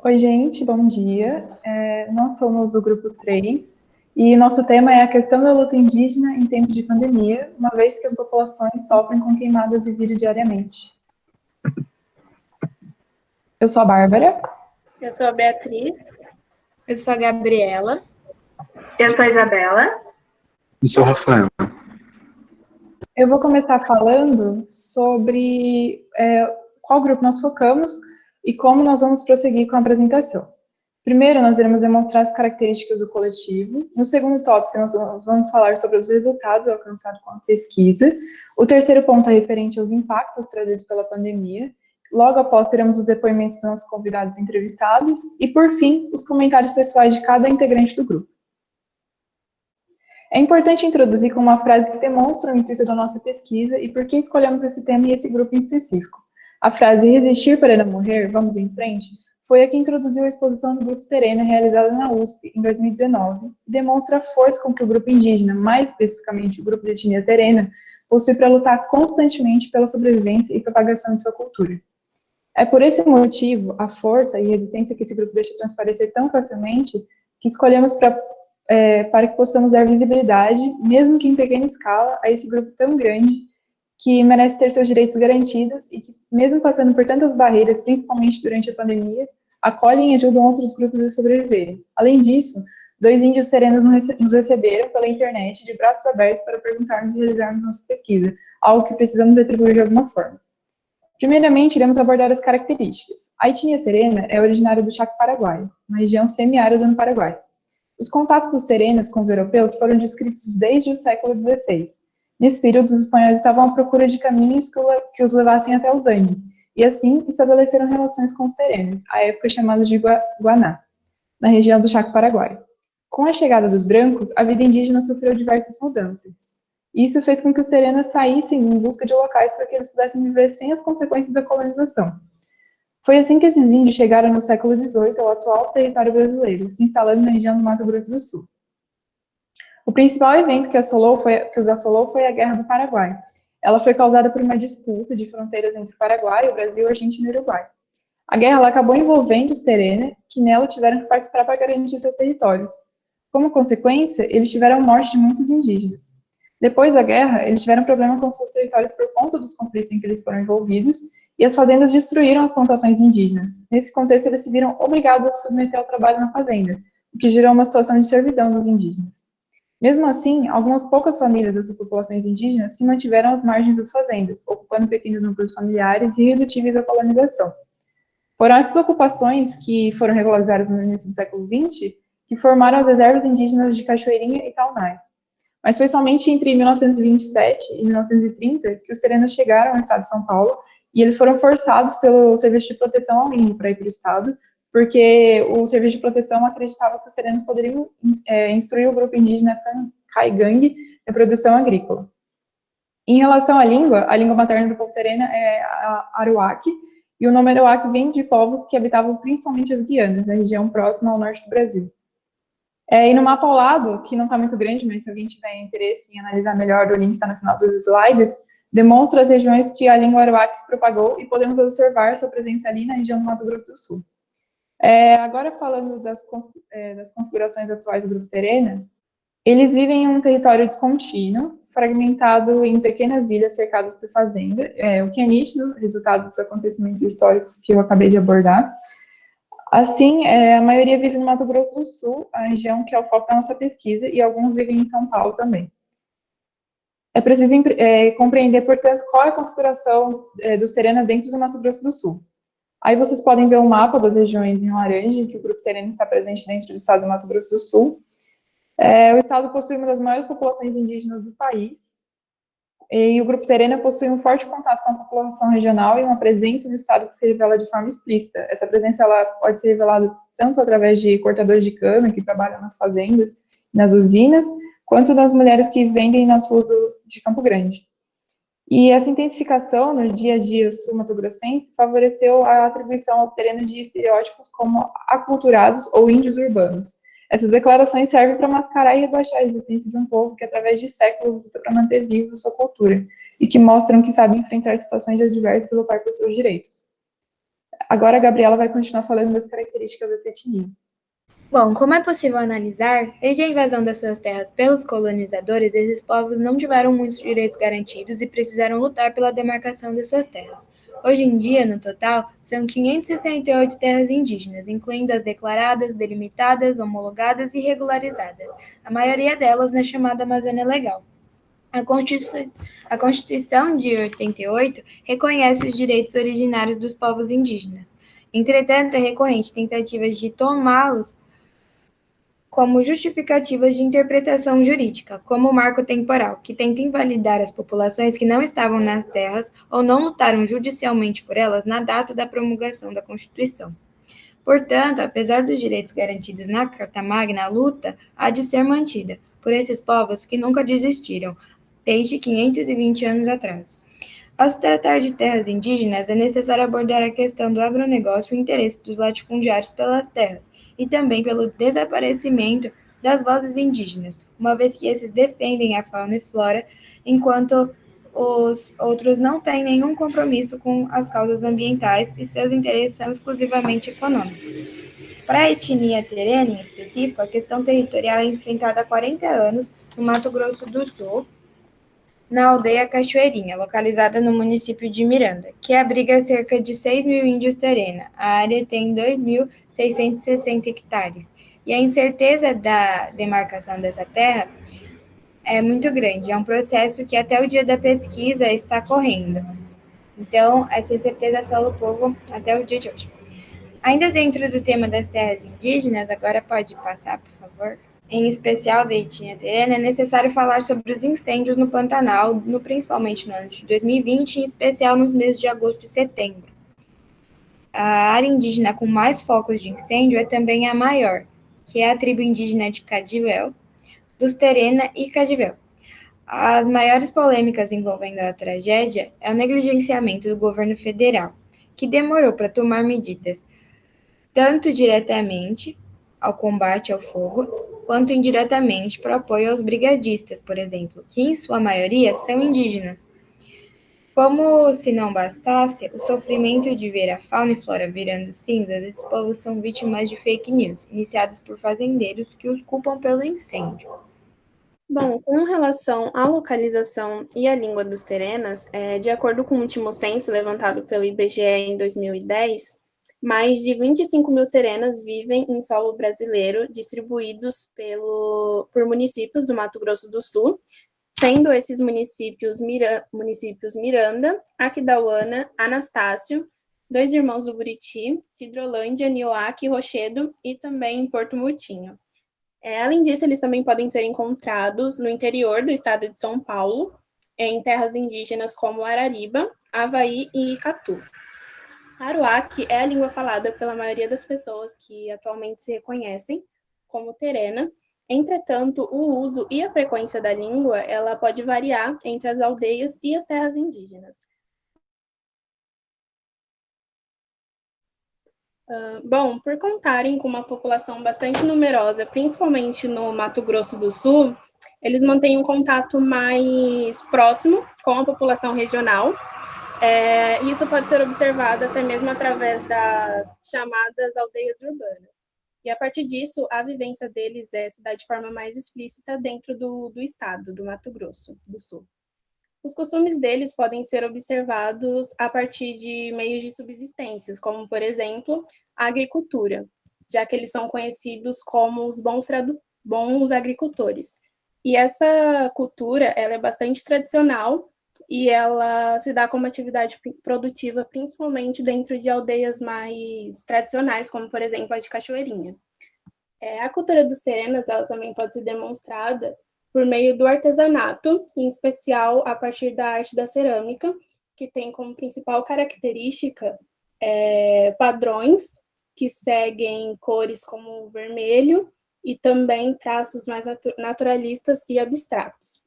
Oi, gente, bom dia. Nós somos o grupo 3 e nosso tema é a questão da luta indígena em tempo de pandemia, uma vez que as populações sofrem com queimadas e vírus diariamente. Eu sou a Bárbara. Eu sou a Beatriz. Eu sou a Gabriela. Eu sou a Isabela. Eu sou o Rafael. Eu vou começar falando sobre qual grupo nós focamos e como nós vamos prosseguir com a apresentação. Primeiro, nós iremos demonstrar as características do coletivo. No segundo tópico, nós vamos falar sobre os resultados alcançados com a pesquisa. O terceiro ponto é referente aos impactos trazidos pela pandemia. Logo após, teremos os depoimentos dos nossos convidados entrevistados. E, por fim, os comentários pessoais de cada integrante do grupo. É importante introduzir com uma frase que demonstra o intuito da nossa pesquisa e por que escolhemos esse tema e esse grupo em específico. A frase "resistir para não morrer, vamos em frente" foi a que introduziu a exposição do Grupo Terena realizada na USP em 2019 e demonstra a força com que o grupo indígena, mais especificamente o grupo de etnia terena, possui para lutar constantemente pela sobrevivência e propagação de sua cultura. É por esse motivo, a força e resistência que esse grupo deixa transparecer tão facilmente, que escolhemos para que possamos dar visibilidade, mesmo que em pequena escala, a esse grupo tão grande, que merece ter seus direitos garantidos e que, mesmo passando por tantas barreiras, principalmente durante a pandemia, acolhem e ajudam outros grupos a sobreviverem. Além disso, 2 índios terenos nos receberam pela internet de braços abertos para perguntarmos e realizarmos nossa pesquisa, algo que precisamos retribuir de alguma forma. Primeiramente, iremos abordar as características. A etnia terena é originária do Chaco Paraguaio, uma região semiárida no Paraguai. Os contatos dos terenos com os europeus foram descritos desde o século XVI. Nesse período, os espanhóis estavam à procura de caminhos que os levassem até os Andes, e assim estabeleceram relações com os terenos, à época chamados de Guaná, na região do Chaco Paraguaio. Com a chegada dos brancos, a vida indígena sofreu diversas mudanças. Isso fez com que os terenos saíssem em busca de locais para que eles pudessem viver sem as consequências da colonização. Foi assim que esses índios chegaram no século XVIII ao atual território brasileiro, se instalando na região do Mato Grosso do Sul. O principal evento que os assolou foi a Guerra do Paraguai. Ela foi causada por uma disputa de fronteiras entre o Paraguai, o Brasil, a Argentina e o Uruguai. A guerra acabou envolvendo os Terena, que nela tiveram que participar para garantir seus territórios. Como consequência, eles tiveram morte de muitos indígenas. Depois da guerra, eles tiveram problema com seus territórios por conta dos conflitos em que eles foram envolvidos, e as fazendas destruíram as plantações indígenas. Nesse contexto, eles se viram obrigados a se submeter ao trabalho na fazenda, o que gerou uma situação de servidão dos indígenas. Mesmo assim, algumas poucas famílias dessas populações indígenas se mantiveram às margens das fazendas, ocupando pequenos núcleos familiares e irredutíveis à colonização. Foram essas ocupações, que foram regularizadas no início do século XX, que formaram as reservas indígenas de Cachoeirinha e Taunay. Mas foi somente entre 1927 e 1930 que os terenos chegaram ao estado de São Paulo e eles foram forçados pelo Serviço de Proteção ao Índio para ir para o estado, porque o Serviço de Proteção acreditava que os terenos poderiam instruir o grupo indígena Caigangue na produção agrícola. Em relação à língua, a língua materna do povo terena é a Aruac, e o nome Aruac vem de povos que habitavam principalmente as Guianas, na região próxima ao norte do Brasil. E no mapa ao lado, que não está muito grande, mas se alguém tiver interesse em analisar melhor, o link está no final dos slides, demonstra as regiões que a língua Aruac se propagou e podemos observar sua presença ali na região do Mato Grosso do Sul. Agora falando das configurações atuais do grupo Terena, eles vivem em um território descontínuo, fragmentado em pequenas ilhas cercadas por fazenda, o que é nítido, resultado dos acontecimentos históricos que eu acabei de abordar. Assim, a maioria vive no Mato Grosso do Sul, a região que é o foco da nossa pesquisa, e alguns vivem em São Paulo também. É preciso compreender, portanto, qual é a configuração dos Terena dentro do Mato Grosso do Sul. Aí vocês podem ver o mapa das regiões em laranja, em que o grupo Terena está presente dentro do estado do Mato Grosso do Sul. O estado possui uma das maiores populações indígenas do país, e o grupo Terena possui um forte contato com a população regional e uma presença no estado que se revela de forma explícita. Essa presença ela pode ser revelada tanto através de cortadores de cana, que trabalham nas fazendas, nas usinas, quanto das mulheres que vendem nas ruas de Campo Grande. E essa intensificação no dia a dia sul-mato-grossense favoreceu a atribuição aos terenos de estereótipos como aculturados ou índios urbanos. Essas declarações servem para mascarar e rebaixar a existência de um povo que, através de séculos, luta para manter viva sua cultura, e que mostram que sabe enfrentar situações adversas e lutar por seus direitos. Agora a Gabriela vai continuar falando das características características dessa etnia. Bom, como é possível analisar, desde a invasão das suas terras pelos colonizadores, esses povos não tiveram muitos direitos garantidos e precisaram lutar pela demarcação de suas terras. Hoje em dia, no total, são 568 terras indígenas, incluindo as declaradas, delimitadas, homologadas e regularizadas, a maioria delas na chamada Amazônia Legal. A Constituição de 88 reconhece os direitos originários dos povos indígenas. Entretanto, é recorrente tentativas de tomá-los como justificativas de interpretação jurídica, como o marco temporal, que tenta invalidar as populações que não estavam nas terras ou não lutaram judicialmente por elas na data da promulgação da Constituição. Portanto, apesar dos direitos garantidos na Carta Magna, a luta há de ser mantida por esses povos que nunca desistiram, desde 520 anos atrás. Ao se tratar de terras indígenas, é necessário abordar a questão do agronegócio e o interesse dos latifundiários pelas terras, e também pelo desaparecimento das vozes indígenas, uma vez que esses defendem a fauna e flora, enquanto os outros não têm nenhum compromisso com as causas ambientais e seus interesses são exclusivamente econômicos. Para a etnia terena, em específico, a questão territorial é enfrentada há 40 anos no Mato Grosso do Sul, na aldeia Cachoeirinha, localizada no município de Miranda, que abriga cerca de 6 mil índios terena. A área tem 2.660 hectares. E a incerteza da demarcação dessa terra é muito grande. É um processo que até o dia da pesquisa está correndo. Então, essa incerteza assola o povo até o dia de hoje. Ainda dentro do tema das terras indígenas, agora pode passar, por favor? Em especial da etnia terena, é necessário falar sobre os incêndios no Pantanal, principalmente no ano de 2020, em especial nos meses de agosto e setembro. A área indígena com mais focos de incêndio é também a maior, que é a tribo indígena de Cadivel, dos Terena e Cadivel. As maiores polêmicas envolvendo a tragédia é o negligenciamento do governo federal, que demorou para tomar medidas, tanto diretamente ao combate ao fogo, quanto indiretamente para o apoio aos brigadistas, por exemplo, que em sua maioria são indígenas. Como se não bastasse, o sofrimento de ver a fauna e flora virando cinzas, esses povos são vítimas de fake news, iniciadas por fazendeiros que os culpam pelo incêndio. Bom, com relação à localização e à língua dos terenas, de acordo com o último censo levantado pelo IBGE em 2010, mais de 25 mil terenas vivem em solo brasileiro, distribuídos por municípios do Mato Grosso do Sul, sendo esses municípios Miranda, Aquidauana, Anastácio, Dois Irmãos do Buriti, Cidrolândia, Nioaque, Rochedo e também Porto Murtinho. Além disso, eles também podem ser encontrados no interior do estado de São Paulo, em terras indígenas como Arariba, Avaí e Icatu. Aruaque é a língua falada pela maioria das pessoas que atualmente se reconhecem como terena. Entretanto, o uso e a frequência da língua ela pode variar entre as aldeias e as terras indígenas. Bom, por contarem com uma população bastante numerosa, principalmente no Mato Grosso do Sul, eles mantêm um contato mais próximo com a população regional. Isso pode ser observado até mesmo através das chamadas aldeias urbanas. E a partir disso, a vivência deles se dá de forma mais explícita dentro do estado, do Mato Grosso do Sul. Os costumes deles podem ser observados a partir de meios de subsistência, como, por exemplo, a agricultura, já que eles são conhecidos como os bons agricultores. E essa cultura ela é bastante tradicional e ela se dá como atividade produtiva, principalmente dentro de aldeias mais tradicionais, como, por exemplo, a de Cachoeirinha. A cultura dos terenas ela também pode ser demonstrada por meio do artesanato, em especial a partir da arte da cerâmica, que tem como principal característica padrões que seguem cores como o vermelho e também traços mais naturalistas e abstratos.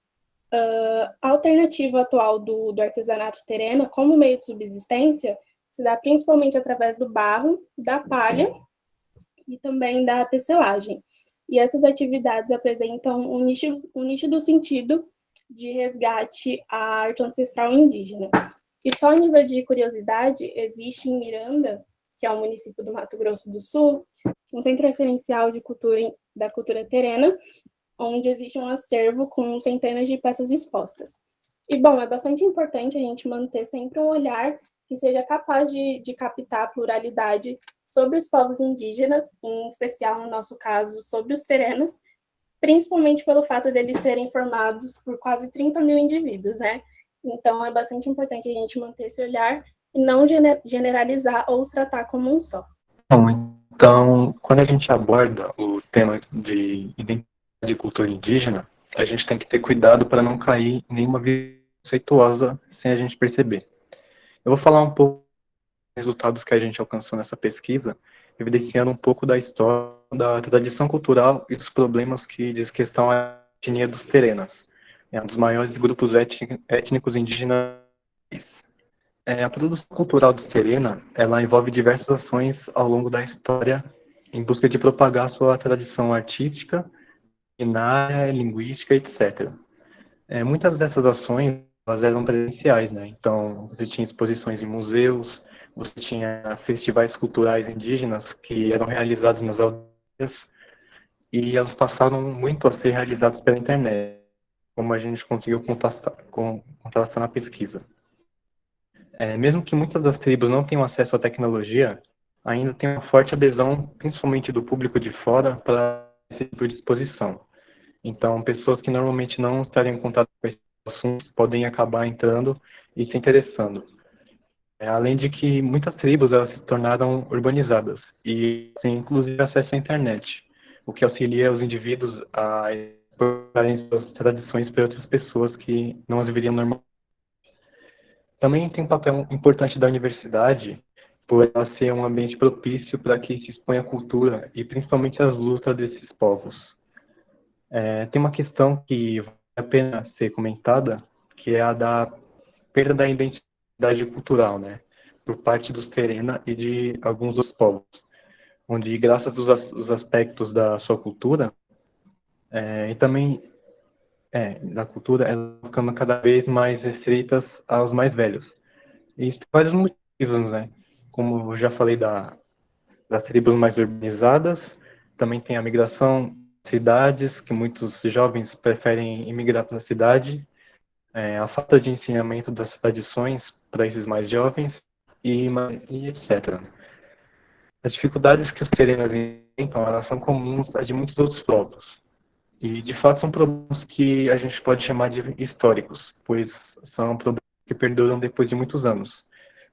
A alternativa atual do artesanato terena como meio de subsistência se dá principalmente através do barro, da palha e também da tecelagem. E essas atividades apresentam um nítido sentido de resgate à arte ancestral indígena. E só em nível de curiosidade, existe em Miranda que é o município do Mato Grosso do Sul, um centro referencial da cultura terena, onde existe um acervo com centenas de peças expostas. E, bom, é bastante importante a gente manter sempre um olhar que seja capaz de captar a pluralidade sobre os povos indígenas, em especial, no nosso caso, sobre os terenos, principalmente pelo fato deles serem formados por quase 30 mil indivíduos, né? Então, é bastante importante a gente manter esse olhar e não generalizar ou os tratar como um só. Bom, então, quando a gente aborda o tema de identidade e cultura indígena, a gente tem que ter cuidado para não cair em nenhuma visão conceituosa sem a gente perceber. Eu vou falar um pouco dos resultados que a gente alcançou nessa pesquisa, evidenciando um pouco da história, da tradição cultural e dos problemas que diz que estão à etnia dos terenas, um dos maiores grupos étnicos indígenas. A produção cultural dos terena, ela envolve diversas ações ao longo da história em busca de propagar sua tradição artística, culinária, linguística, etc. Muitas dessas ações elas eram presenciais, né? Então, você tinha exposições em museus, você tinha festivais culturais indígenas que eram realizados nas aldeias e elas passaram muito a ser realizados pela internet, como a gente conseguiu contrastar na pesquisa. Mesmo que muitas das tribos não tenham acesso à tecnologia, ainda tem uma forte adesão, principalmente do público de fora, para esse tipo de exposição. Então, pessoas que normalmente não estariam em contato com esses assuntos podem acabar entrando e se interessando. Além de que muitas tribos elas se tornaram urbanizadas e têm inclusive acesso à internet, o que auxilia os indivíduos a exportarem suas tradições para outras pessoas que não as viriam normalmente. Também tem um papel importante da universidade, por ela ser um ambiente propício para que se exponha a cultura e principalmente as lutas desses povos. Tem uma questão que vale a pena ser comentada, que é a da perda da identidade cultural, né, por parte dos terena e de alguns dos povos, onde graças aos aspectos da sua cultura e também da cultura, elas ficam cada vez mais restritas aos mais velhos. E isso tem vários motivos, né? Como eu já falei das tribos mais urbanizadas, também tem a migração de cidades, que muitos jovens preferem imigrar para a cidade, a falta de ensinamento das tradições para esses mais jovens e etc. As dificuldades que os terenos enfrentam, elas são comuns a de muitos outros povos. E, de fato, são problemas que a gente pode chamar de históricos, pois são problemas que perduram depois de muitos anos.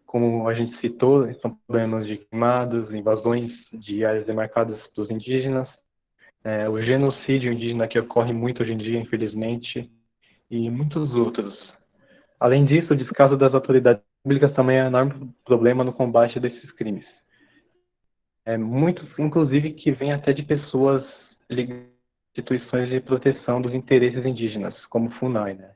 Como a gente citou, são problemas de queimadas, invasões de áreas demarcadas dos indígenas, o genocídio indígena que ocorre muito hoje em dia, infelizmente, e muitos outros. Além disso, o descaso das autoridades públicas também é um enorme problema no combate desses crimes. Muitos, inclusive, que vêm até de pessoas ligadas a instituições de proteção dos interesses indígenas, como o FUNAI, né?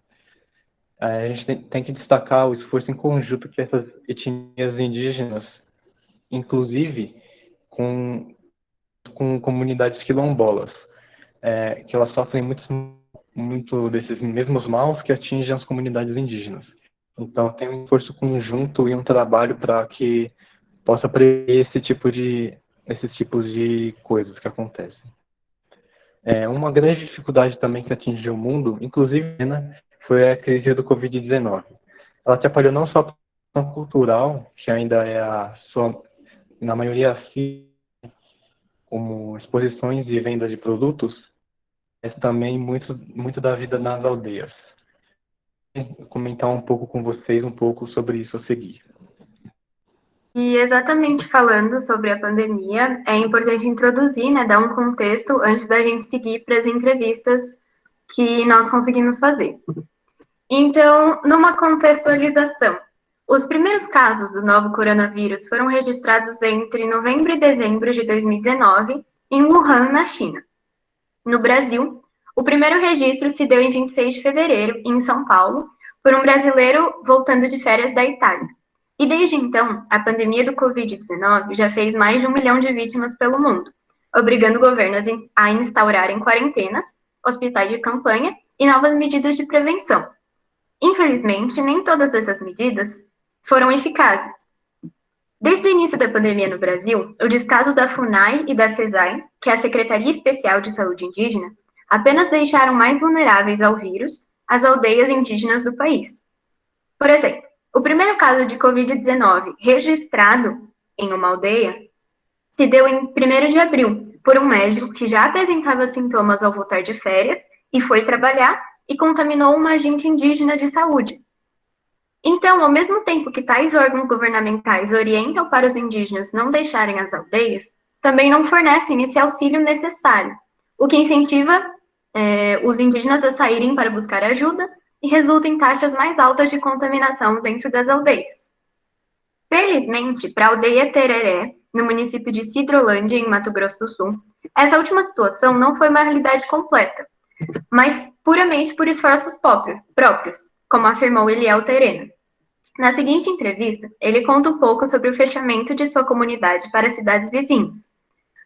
A gente tem que destacar o esforço em conjunto que essas etnias indígenas, inclusive com comunidades quilombolas, que elas sofrem muito desses mesmos maus que atingem as comunidades indígenas. Então, tem um esforço conjunto e um trabalho para que possa prever esses tipos de coisas que acontecem. Uma grande dificuldade também que atingiu o mundo, inclusive, né, foi a crise do Covid-19. Ela atrapalhou não só a produção cultural, que ainda é na maioria como exposições e vendas de produtos, mas também muito da vida nas aldeias. Vou comentar um pouco com vocês sobre isso a seguir. E exatamente falando sobre a pandemia, é importante introduzir, né, dar um contexto antes da gente seguir para as entrevistas que nós conseguimos fazer. Então, numa contextualização, os primeiros casos do novo coronavírus foram registrados entre novembro e dezembro de 2019 em Wuhan, na China. No Brasil, o primeiro registro se deu em 26 de fevereiro, em São Paulo, por um brasileiro voltando de férias da Itália. E desde então, a pandemia do Covid-19 já fez mais de 1 milhão de vítimas pelo mundo, obrigando governos a instaurarem quarentenas, hospitais de campanha e novas medidas de prevenção. Infelizmente, nem todas essas medidas foram eficazes. Desde o início da pandemia no Brasil, o descaso da FUNAI e da CESAI, que é a Secretaria Especial de Saúde Indígena, apenas deixaram mais vulneráveis ao vírus as aldeias indígenas do país. Por exemplo, o primeiro caso de Covid-19 registrado em uma aldeia se deu em 1º de abril, por um médico que já apresentava sintomas ao voltar de férias e foi trabalhar e contaminou uma agente indígena de saúde. Então, ao mesmo tempo que tais órgãos governamentais orientam para os indígenas não deixarem as aldeias, também não fornecem esse auxílio necessário, o que incentiva os indígenas a saírem para buscar ajuda e resulta em taxas mais altas de contaminação dentro das aldeias. Felizmente, para a aldeia Tereré, no município de Sidrolândia, em Mato Grosso do Sul, essa última situação não foi uma realidade completa, mas puramente por esforços próprios, como afirmou Eliel Terena. Na seguinte entrevista, ele conta um pouco sobre o fechamento de sua comunidade para cidades vizinhas.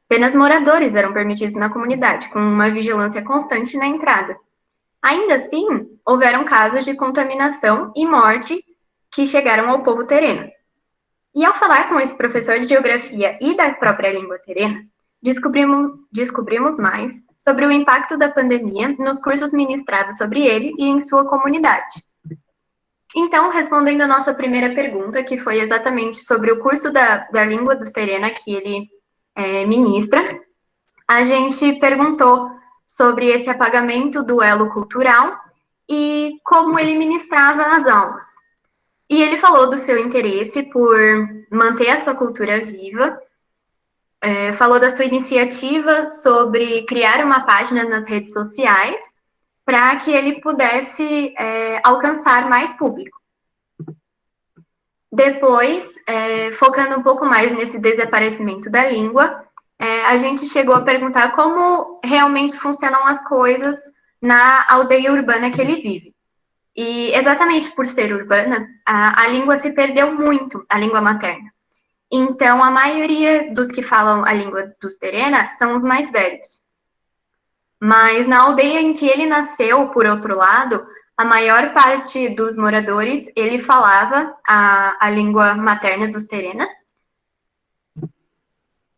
Apenas moradores eram permitidos na comunidade, com uma vigilância constante na entrada. Ainda assim, houveram casos de contaminação e morte que chegaram ao povo terreno. E ao falar com esse professor de geografia e da própria língua terena, descobrimos mais sobre o impacto da pandemia nos cursos ministrados sobre ele e em sua comunidade. Então, respondendo a nossa primeira pergunta, que foi exatamente sobre o curso da língua dos terena que ele ministra, a gente perguntou sobre esse apagamento do elo cultural e como ele ministrava as aulas. E ele falou do seu interesse por manter a sua cultura viva, falou da sua iniciativa sobre criar uma página nas redes sociais para que ele pudesse alcançar mais público. Depois, focando um pouco mais nesse desaparecimento da língua, a gente chegou a perguntar como realmente funcionam as coisas na aldeia urbana que ele vive. E exatamente por ser urbana, a língua se perdeu muito, a língua materna. Então, a maioria dos que falam a língua dos terena são os mais velhos. Mas na aldeia em que ele nasceu, por outro lado, a maior parte dos moradores, ele falava a língua materna dos terena.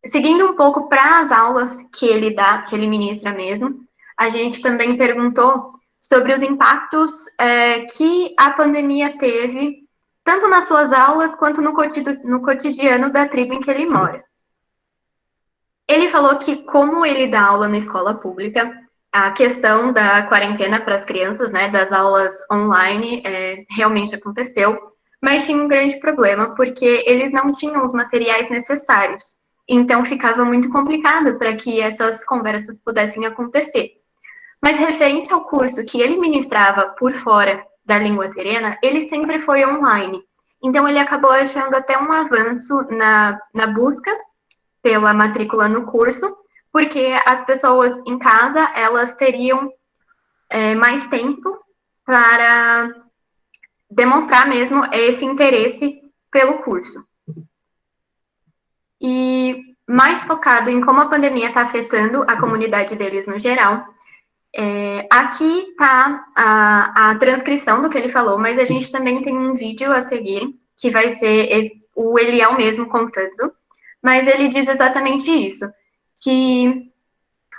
Seguindo um pouco para as aulas que ele dá, que ele ministra mesmo, a gente também perguntou sobre os impactos que a pandemia teve, tanto nas suas aulas quanto no cotidiano da tribo em que ele mora. Ele falou que, como ele dá aula na escola pública, a questão da quarentena para as crianças, né, das aulas online, realmente aconteceu, mas tinha um grande problema, porque eles não tinham os materiais necessários. Então, ficava muito complicado para que essas conversas pudessem acontecer. Mas, referente ao curso que ele ministrava por fora da língua terena, ele sempre foi online. Então, ele acabou achando até um avanço na busca pela matrícula no curso, porque as pessoas em casa, elas teriam mais tempo para demonstrar mesmo esse interesse pelo curso. E mais focado em como a pandemia está afetando a comunidade deles no geral, aqui está a transcrição do que ele falou, mas a gente também tem um vídeo a seguir, que vai ser o Eliel mesmo contando, mas ele diz exatamente isso, que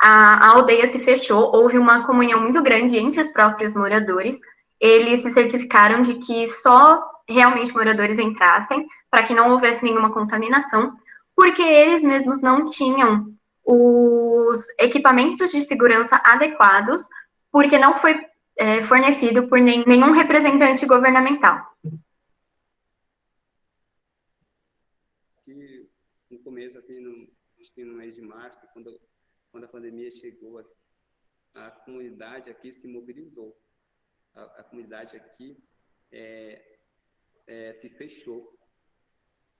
a aldeia se fechou, houve uma comunhão muito grande entre os próprios moradores, eles se certificaram de que só realmente moradores entrassem, para que não houvesse nenhuma contaminação, porque eles mesmos não tinham os equipamentos de segurança adequados, porque não foi fornecido por nenhum representante governamental. Que no começo, assim, acho que no mês de março, quando a pandemia chegou, a comunidade aqui se mobilizou. A comunidade aqui se fechou.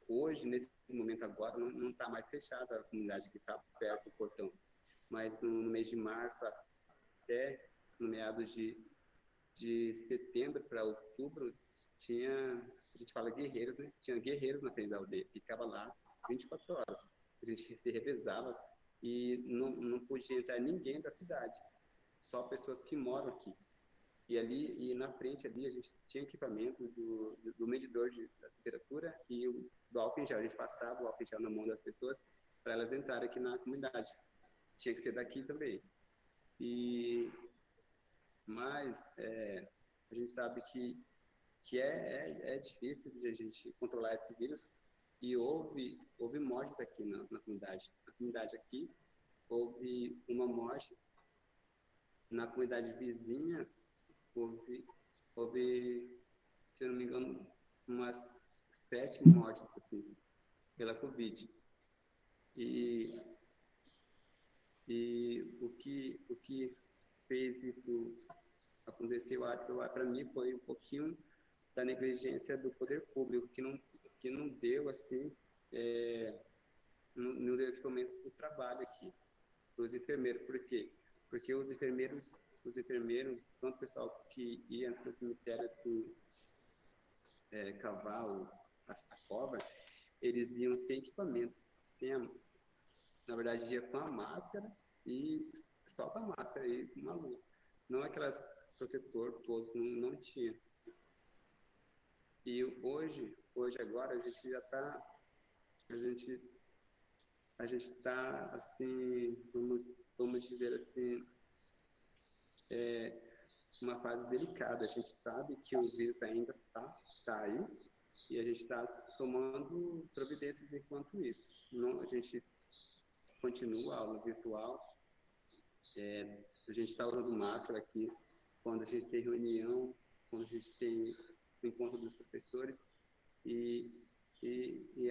Hoje, nesse momento agora, não está mais fechada a comunidade que está perto do portão. Mas no mês de março, até no meados de setembro para outubro, a gente fala guerreiros, né? Tinha guerreiros na frente da aldeia, ficava lá 24 horas. A gente se revezava e não podia entrar ninguém da cidade, só pessoas que moram aqui. E na frente ali a gente tinha equipamento do medidor da temperatura e do álcool em gel. A gente passava o álcool em gel na mão das pessoas para elas entrarem aqui na comunidade. Tinha que ser daqui também. Mas a gente sabe que é difícil de a gente controlar esse vírus, e houve mortes aqui na comunidade. Na comunidade aqui, houve uma morte. Na comunidade vizinha, houve, se eu não me engano, umas 7 mortes, assim, pela Covid. E o que fez isso acontecer, para mim, foi um pouquinho da negligência do poder público, que não deu, assim, não deu equipamento para o trabalho aqui, para os enfermeiros. Por quê? Porque os enfermeiros, tanto o pessoal que ia no cemitério, assim, cavar a cova, eles iam sem equipamento, na verdade, ia com a máscara e só com a máscara e com uma luva. Não aquelas protetor, todos não tinha. E hoje agora, a gente já está, a gente está, assim, vamos dizer assim, uma fase delicada. A gente sabe que o vírus ainda tá aí, e a gente está tomando providências enquanto isso. Não, a gente continua a aula virtual, a gente está usando máscara aqui quando a gente tem reunião, quando a gente tem o encontro dos professores, e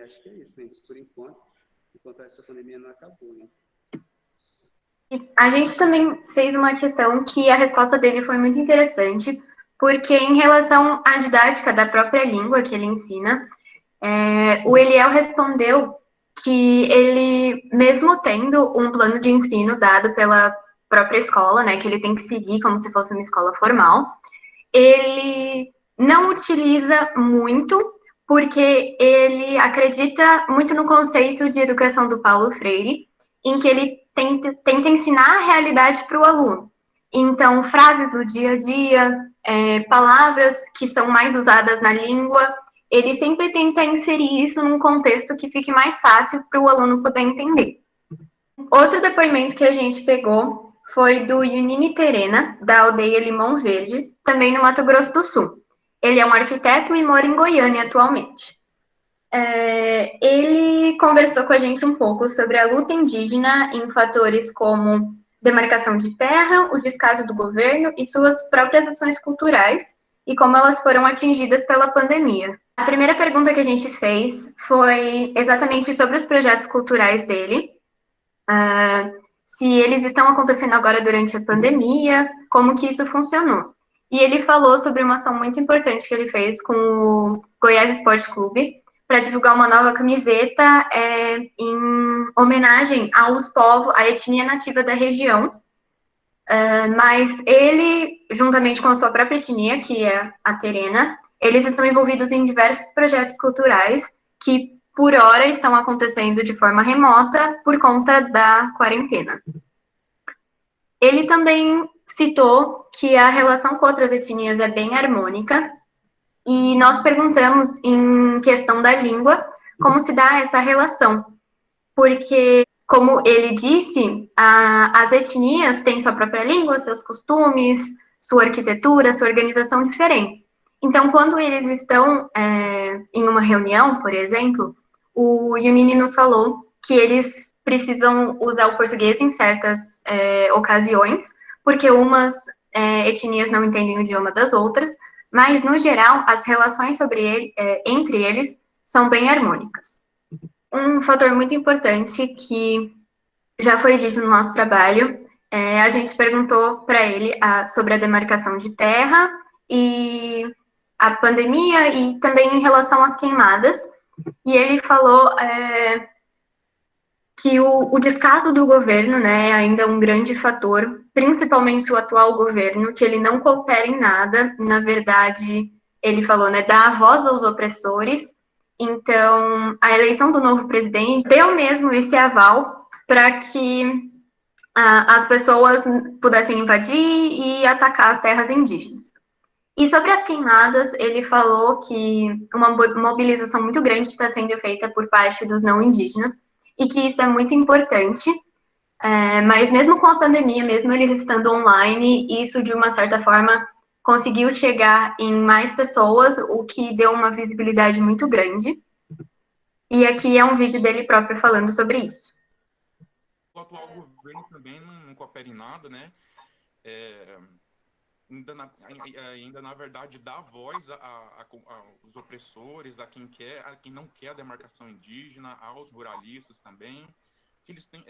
acho que é isso, né? Por enquanto essa pandemia não acabou, né? A gente também fez uma questão que a resposta dele foi muito interessante, porque em relação à didática da própria língua que ele ensina, o Eliel respondeu que ele, mesmo tendo um plano de ensino dado pela própria escola, né, que ele tem que seguir como se fosse uma escola formal, ele não utiliza muito, porque ele acredita muito no conceito de educação do Paulo Freire, em que ele tenta ensinar a realidade para o aluno. Então, frases do dia a dia, palavras que são mais usadas na língua, ele sempre tenta inserir isso num contexto que fique mais fácil para o aluno poder entender. Outro depoimento que a gente pegou foi do Yunini Terena, da aldeia Limão Verde, também no Mato Grosso do Sul. Ele é um arquiteto e mora em Goiânia atualmente. Ele conversou com a gente um pouco sobre a luta indígena em fatores como demarcação de terra, o descaso do governo e suas próprias ações culturais, e como elas foram atingidas pela pandemia. A primeira pergunta que a gente fez foi exatamente sobre os projetos culturais dele, se eles estão acontecendo agora durante a pandemia, como que isso funcionou. E ele falou sobre uma ação muito importante que ele fez com o Goiás Esporte Clube, para divulgar uma nova camiseta em homenagem aos povos, à etnia nativa da região. Mas ele, juntamente com a sua própria etnia, que é a Terena, eles estão envolvidos em diversos projetos culturais que, por hora, estão acontecendo de forma remota por conta da quarentena. Ele também citou que a relação com outras etnias é bem harmônica, e nós perguntamos, em questão da língua, como se dá essa relação. Porque, como ele disse, as etnias têm sua própria língua, seus costumes, sua arquitetura, sua organização diferente. Então, quando eles estão em uma reunião, por exemplo, o Yunini nos falou que eles precisam usar o português em certas ocasiões, porque umas etnias não entendem o idioma das outras, mas, no geral, as relações entre eles são bem harmônicas. Um fator muito importante que já foi dito no nosso trabalho, a gente perguntou para ele sobre a demarcação de terra e a pandemia e também em relação às queimadas, e ele falou que o descaso do governo, né, é ainda um grande fator, principalmente o atual governo, que ele não coopera em nada. Na verdade, ele falou, né, dá a voz aos opressores. Então, a eleição do novo presidente deu mesmo esse aval para que as pessoas pudessem invadir e atacar as terras indígenas. E sobre as queimadas, ele falou que uma mobilização muito grande está sendo feita por parte dos não indígenas e que isso é muito importante. Mas mesmo com a pandemia, mesmo eles estando online, isso de uma certa forma conseguiu chegar em mais pessoas, o que deu uma visibilidade muito grande. E aqui é um vídeo dele próprio falando sobre isso. O atual governo também não coopera em nada, né? Ainda na verdade dá voz aos opressores, a quem não quer a demarcação indígena, aos ruralistas também, que eles têm,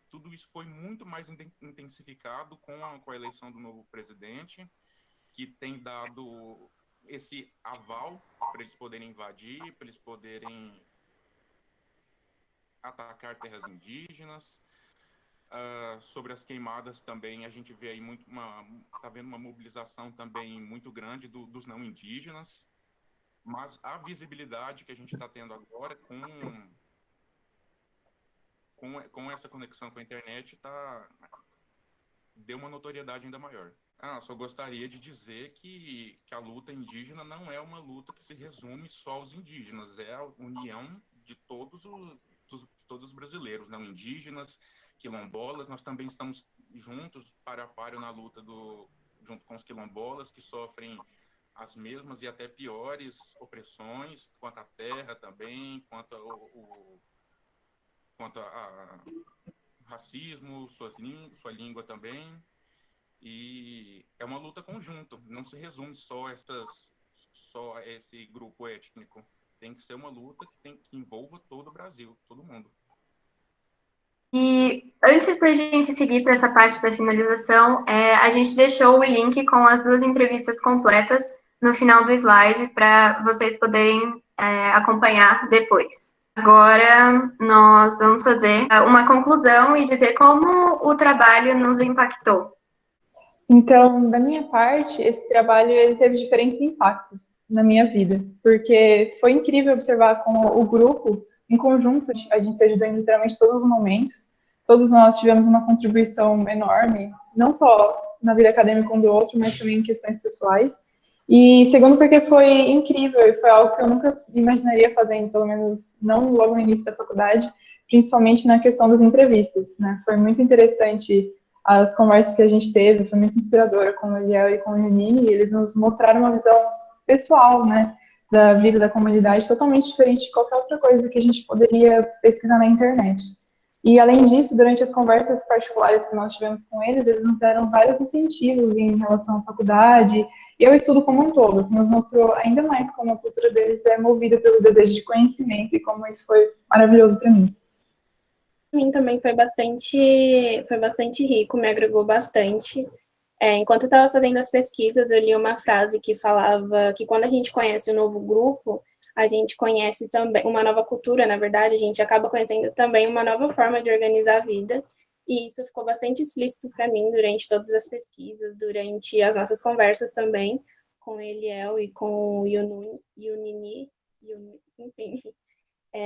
tudo isso foi muito mais intensificado com a eleição do novo presidente, que tem dado esse aval para eles poderem invadir, para eles poderem atacar terras indígenas. Sobre as queimadas também, a gente vê aí está vendo uma mobilização também muito grande dos não indígenas, mas a visibilidade que a gente está tendo agora com essa conexão com a internet deu uma notoriedade ainda maior. Só gostaria de dizer que a luta indígena não é uma luta que se resume só aos indígenas, é a união de todos os brasileiros, não indígenas, quilombolas. Nós também estamos juntos, para a par, na luta junto com os quilombolas, que sofrem as mesmas e até piores opressões, quanto à terra também, quanto a racismo, sua língua também. E é uma luta conjunta, não se resume só a esse grupo étnico. Tem que ser uma luta que envolva todo o Brasil, todo mundo. E antes da gente seguir para essa parte da finalização, a gente deixou o link com as 2 entrevistas completas no final do slide para vocês poderem acompanhar depois. Agora, nós vamos fazer uma conclusão e dizer como o trabalho nos impactou. Então, da minha parte, esse trabalho ele teve diferentes impactos na minha vida, porque foi incrível observar como o grupo, em conjunto, a gente se ajudou em literalmente todos os momentos. Todos nós tivemos uma contribuição enorme, não só na vida acadêmica um do outro, mas também em questões pessoais. E segundo, porque foi incrível e foi algo que eu nunca imaginaria fazer, pelo menos não logo no início da faculdade, principalmente na questão das entrevistas, né? Foi muito interessante as conversas que a gente teve, foi muito inspiradora com o Eliel e com o Yunini, e eles nos mostraram uma visão pessoal, né, da vida da comunidade, totalmente diferente de qualquer outra coisa que a gente poderia pesquisar na internet. E, além disso, durante as conversas particulares que nós tivemos com eles nos deram vários incentivos em relação à faculdade e ao estudo como um todo, que nos mostrou ainda mais como a cultura deles é movida pelo desejo de conhecimento e como isso foi maravilhoso para mim. Para mim também foi bastante rico, me agregou bastante. Enquanto eu estava fazendo as pesquisas, eu li uma frase que falava que quando a gente conhece um novo grupo, a gente conhece também uma nova cultura, na verdade, a gente acaba conhecendo também uma nova forma de organizar a vida, e isso ficou bastante explícito para mim durante todas as pesquisas, durante as nossas conversas também, com o Eliel e com o Yunini, enfim.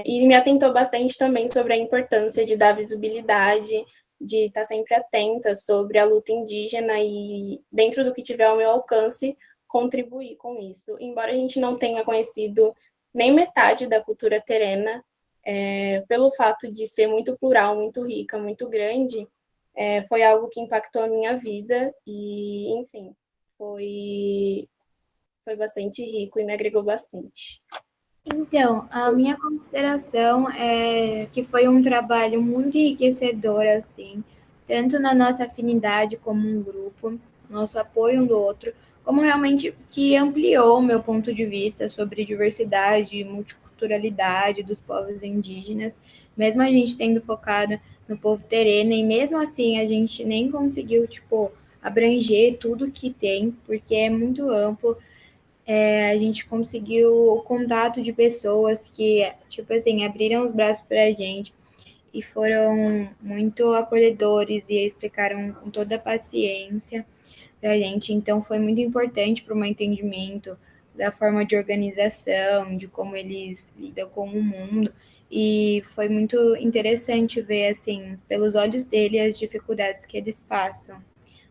E me atentou bastante também sobre a importância de dar visibilidade, de estar sempre atenta sobre a luta indígena e, dentro do que tiver ao meu alcance, contribuir com isso. Embora a gente não tenha conhecido nem metade da cultura terena, pelo fato de ser muito plural, muito rica, muito grande, foi algo que impactou a minha vida e, enfim, foi bastante rico e me agregou bastante. Então, a minha consideração é que foi um trabalho muito enriquecedor, assim, tanto na nossa afinidade como um grupo, nosso apoio um do outro, como realmente que ampliou o meu ponto de vista sobre diversidade e multiculturalidade dos povos indígenas, mesmo a gente tendo focado no povo terena, e mesmo assim a gente nem conseguiu, abranger tudo que tem, porque é muito amplo. A gente conseguiu o contato de pessoas que, abriram os braços para a gente e foram muito acolhedores e explicaram com toda a paciência para a gente. Então, foi muito importante para o meu entendimento da forma de organização, de como eles lidam com o mundo. E foi muito interessante ver, assim, pelos olhos dele, as dificuldades que eles passam.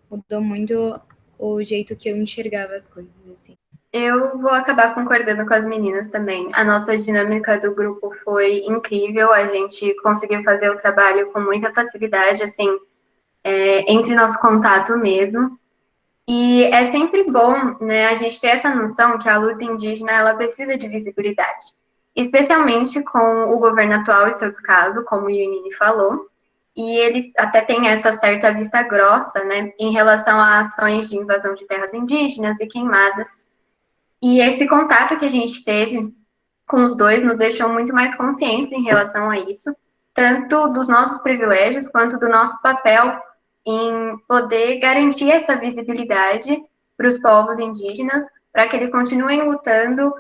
Mudou muito o jeito que eu enxergava as coisas, assim. Eu vou acabar concordando com as meninas também. A nossa dinâmica do grupo foi incrível, a gente conseguiu fazer o trabalho com muita facilidade, assim, entre nosso contato mesmo. E é sempre bom, né, a gente ter essa noção que a luta indígena, ela precisa de visibilidade. Especialmente com o governo atual e seu descaso, como o Yunini falou. E eles até têm essa certa vista grossa, né, em relação a ações de invasão de terras indígenas e queimadas. E esse contato que a gente teve com os dois nos deixou muito mais conscientes em relação a isso, tanto dos nossos privilégios quanto do nosso papel em poder garantir essa visibilidade para os povos indígenas, para que eles continuem lutando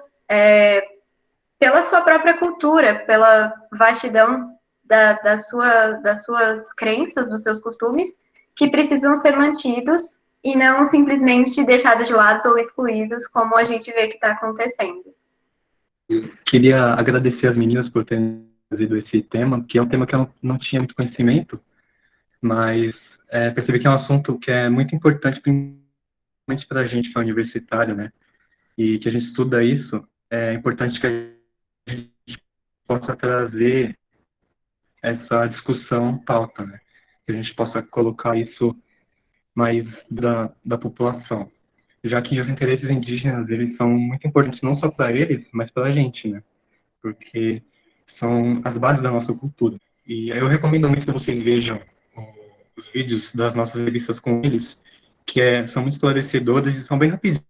pela sua própria cultura, pela vastidão das suas crenças, dos seus costumes, que precisam ser mantidos e não simplesmente deixados de lado ou excluídos, como a gente vê que está acontecendo. Eu queria agradecer as meninas por terem trazido esse tema, que é um tema que eu não tinha muito conhecimento, mas percebi que é um assunto que é muito importante, principalmente para a gente que é universitário, né? E que a gente estuda isso, é importante que a gente possa trazer essa discussão pauta, né? Que a gente possa colocar isso mais da população. Já que os interesses indígenas, eles são muito importantes não só para eles, mas para a gente, né? Porque são as bases da nossa cultura. E eu recomendo muito que vocês vejam os vídeos das nossas revistas com eles, que são muito esclarecedores e são bem rapidinhos,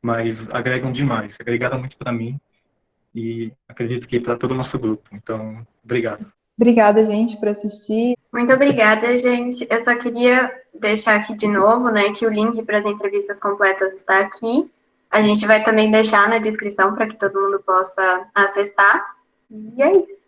mas agregam demais. Agregaram muito para mim e acredito que para todo o nosso grupo. Então, obrigado. Obrigada, gente, por assistir. Muito obrigada, gente. Eu só queria deixar aqui de novo, né, que o link para as entrevistas completas está aqui. A gente vai também deixar na descrição para que todo mundo possa acessar. E é isso.